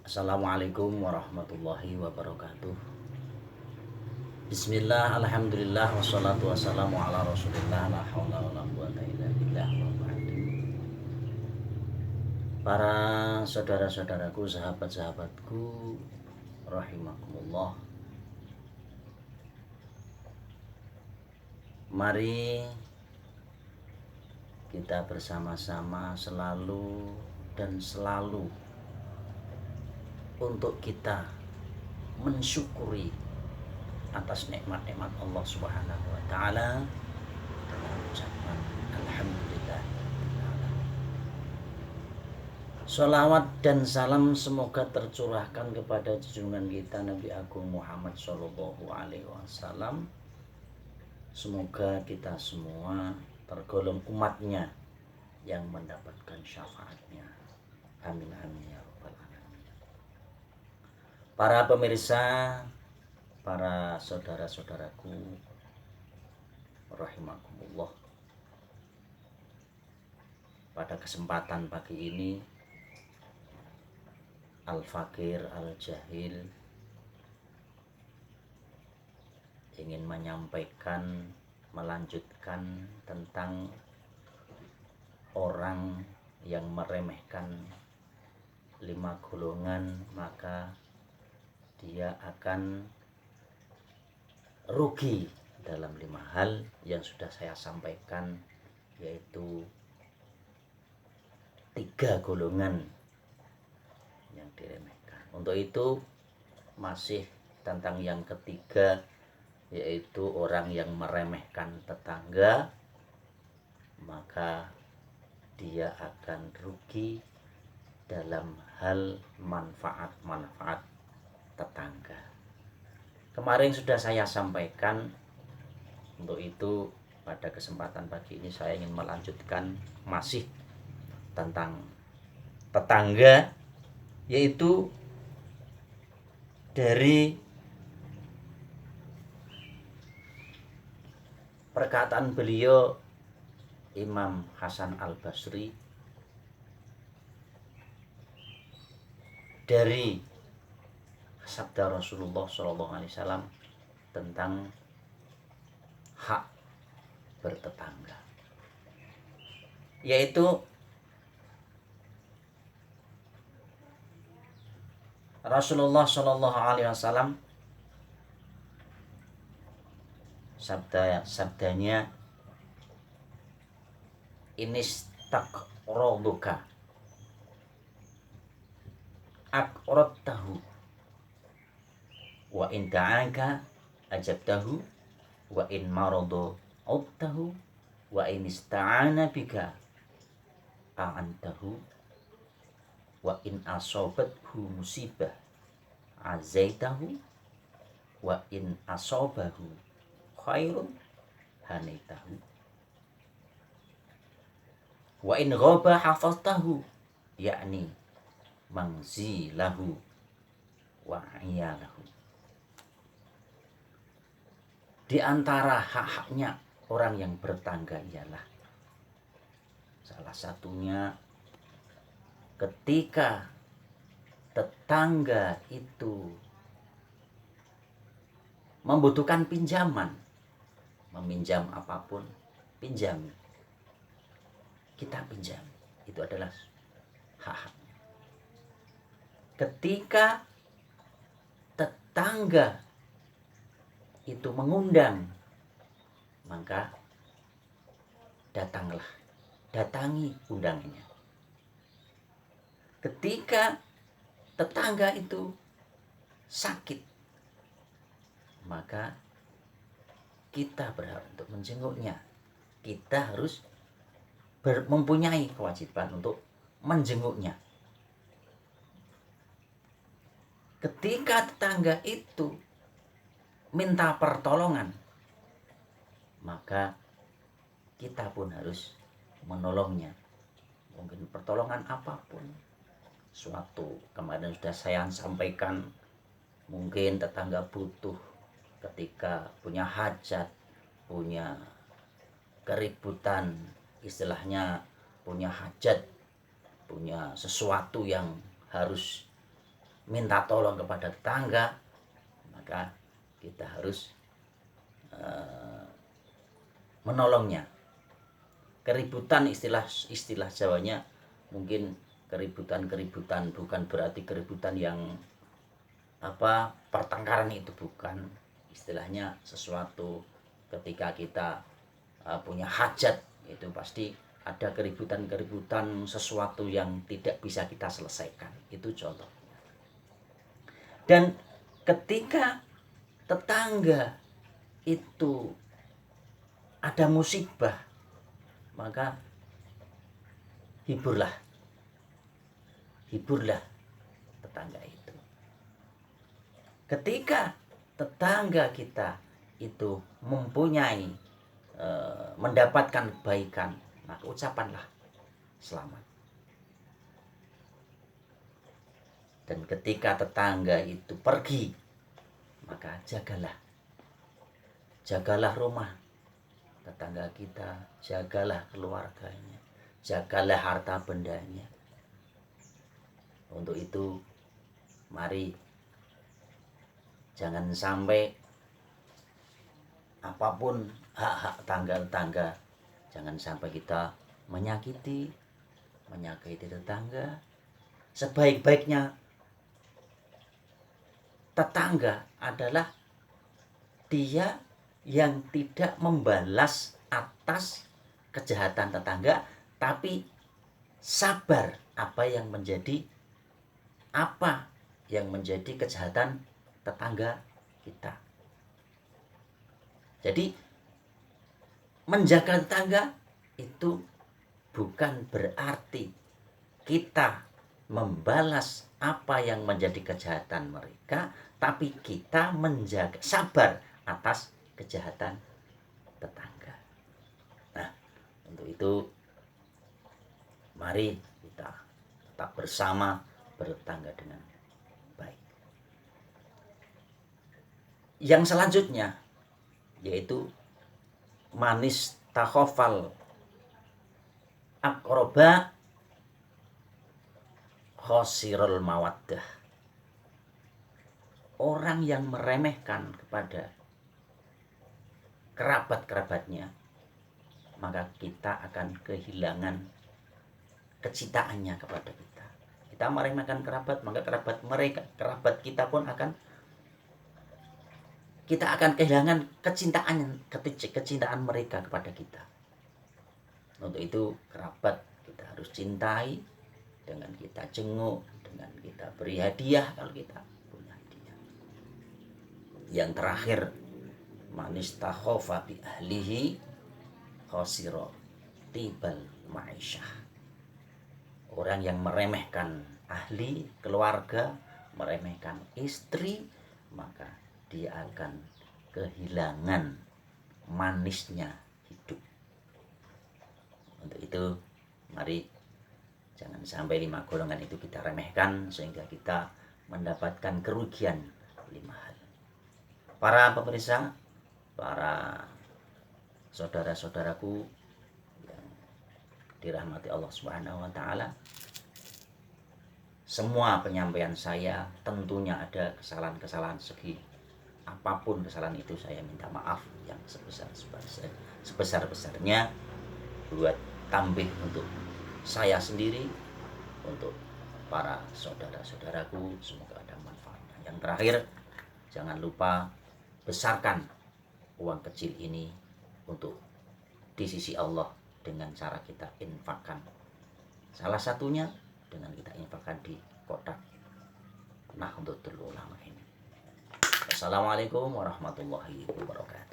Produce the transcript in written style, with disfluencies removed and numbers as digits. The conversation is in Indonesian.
Assalamualaikum warahmatullahi wabarakatuh. Bismillah, alhamdulillah, wassalatu wassalamu ala rasulillah, la hawla wa la quwata illa billah wa ba'd. Para saudara-saudaraku, sahabat-sahabatku, rahimakumullah. Mari kita bersama-sama selalu untuk kita mensyukuri atas nikmat-nikmat Allah Subhanahu wa taala dengan ucapan alhamdulillah. Sholawat dan salam semoga tercurahkan kepada junjungan kita Nabi Agung Muhammad Shallallahu Alaihi Wasallam. Semoga kita semua tergolong umatnya yang mendapatkan syafaatnya. Amin amin ya rabbal alamin. Para pemirsa, para saudara-saudaraku, rahimakumullah. Pada kesempatan pagi ini, Al-Fakir Al-Jahil ingin menyampaikan, melanjutkan tentang orang yang meremehkan 5 golongan, maka dia akan rugi dalam 5 hal yang sudah saya sampaikan, yaitu 3 golongan yang diremehkan. Untuk itu masih tentang yang ketiga, yaitu orang yang meremehkan tetangga, maka dia akan rugi dalam hal manfaat-manfaat tetangga. Kemarin sudah saya sampaikan. Untuk itu pada kesempatan pagi ini saya ingin melanjutkan masih tentang tetangga, yaitu dari perkataan beliau Imam Hasan Al-Basri dari sabda Rasulullah SAW tentang hak bertetangga, yaitu Rasulullah SAW sabdanya, inistaqraduka aqradtahu wa in da'aka ajabtahu wa in maradu udtahu wa in ista'ana bika a'antahu wa in asobathu musibah azaitahu wa in asobahu khairun hanaitahu wa in ghaba hafaztahu, yakni mangzilahu wa iyalahu. Di antara hak-haknya orang yang bertangga ialah salah satunya ketika tetangga itu membutuhkan pinjaman, meminjam apapun, pinjami, kita pinjam, itu adalah hak-haknya. Ketika tetangga itu mengundang, maka datangi undangannya. Ketika tetangga itu sakit, maka kita berhak untuk menjenguknya. Kita harus mempunyai kewajiban untuk menjenguknya. Ketika tetangga itu minta pertolongan, maka kita pun harus menolongnya. Mungkin pertolongan apapun. Suatu kemarin sudah saya sampaikan, mungkin tetangga butuh ketika punya hajat, punya keributan, istilahnya punya hajat, punya sesuatu yang harus minta tolong kepada tetangga, maka kita harus menolongnya. Keributan, istilah Jawanya mungkin keributan bukan berarti keributan yang pertengkaran, itu bukan. Istilahnya sesuatu ketika kita punya hajat, itu pasti ada keributan sesuatu yang tidak bisa kita selesaikan. Itu contohnya. Dan ketika tetangga itu ada musibah, maka hiburlah tetangga itu. Ketika tetangga kita itu mempunyai mendapatkan kebaikan, maka ucapanlah selamat. Dan ketika tetangga itu pergi, maka jagalah rumah tetangga kita, jagalah keluarganya, jagalah harta bendanya. Untuk itu, mari jangan sampai apapun hak-hak tetangga, jangan sampai kita menyakiti tetangga. Sebaik-baiknya tetangga adalah dia yang tidak membalas atas kejahatan tetangga, tapi sabar apa yang menjadi kejahatan tetangga kita. Jadi menjaga tetangga itu bukan berarti kita membalas apa yang menjadi kejahatan mereka, tapi kita menjaga sabar atas kejahatan tetangga. Nah, untuk itu mari kita tetap bersama bertetangga dengan baik. Yang selanjutnya yaitu manis takhofal akroba khosirul mawaddah. Orang yang meremehkan kepada kerabat-kerabatnya, maka kita akan kehilangan kecintaannya kepada kita. Kita meremehkan kerabat, maka kerabat kita pun kita akan kehilangan kecintaan mereka kepada kita. Untuk itu kerabat kita harus cintai dengan kita jenguk, dengan kita beri hadiah kalau kita punya hadiah. Yang terakhir, manis takhofa bi ahlihi khosiro tibal ma'isyah. Orang yang meremehkan ahli, keluarga, meremehkan istri, maka dia akan kehilangan manisnya hidup. Untuk itu mari jangan sampai 5 golongan itu kita remehkan sehingga kita mendapatkan kerugian 5 hal. Para pemirsa, para saudara-saudaraku yang dirahmati Allah Subhanahu wa taala, semua penyampaian saya tentunya ada kesalahan-kesalahan segi apapun kesalahan itu, saya minta maaf yang sebesar-besarnya buat tambih untuk saya sendiri, untuk para saudara-saudaraku, semoga ada manfaatnya. Yang terakhir, jangan lupa besarkan uang kecil ini untuk di sisi Allah dengan cara kita infakkan. Salah satunya dengan kita infakkan di kotak Nahdlatul Ulama ini. Assalamualaikum warahmatullahi wabarakatuh.